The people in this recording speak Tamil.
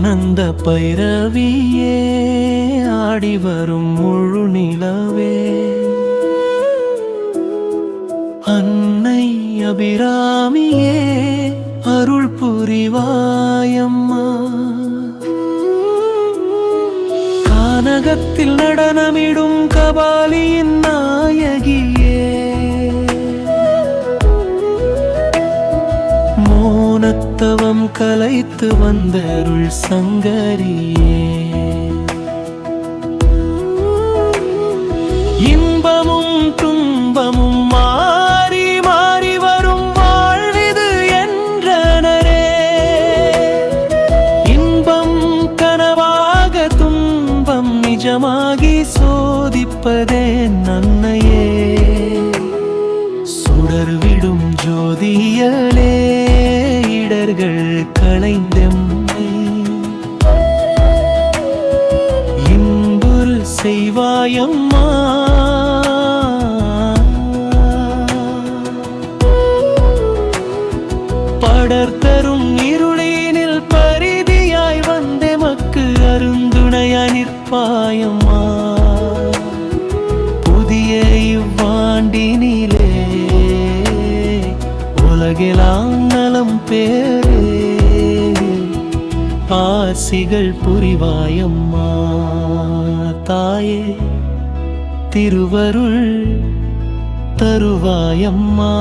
ஆனந்த பைரவியே ஆடி வரும் முழு நிலவே அன்னை அபிராமியே அருள் புரிவாயம்மா கானகத்தில் நடனமிடும் கபாலியின் நாயகியே மோனத்தவம் கலைத்து வந்தருள் சங்கரியே இன்பமும் துன்பமும் மாறி மாறி வரும் வாழ்விது என்றனரே இன்பம் கனவாக துன்பம் நிஜமாகி சோதிப்பதே நன்னையே சுடர்விடும் ஜோதியலே இடர்கள் களைந்தெம்மை இன்புறு செய்வாயம்மா படர்தரும் இருளினில் பரிதியாய் வந்தெமக்கு அருந்துணையாய் நிற்பாயம்மா புதிய இவ்வாண்டினிலே உலகெல்லாம் நலம் பேரே ஆசிகள் புரிவாயம்மா தாயே திருவருள் தருவாயம்மா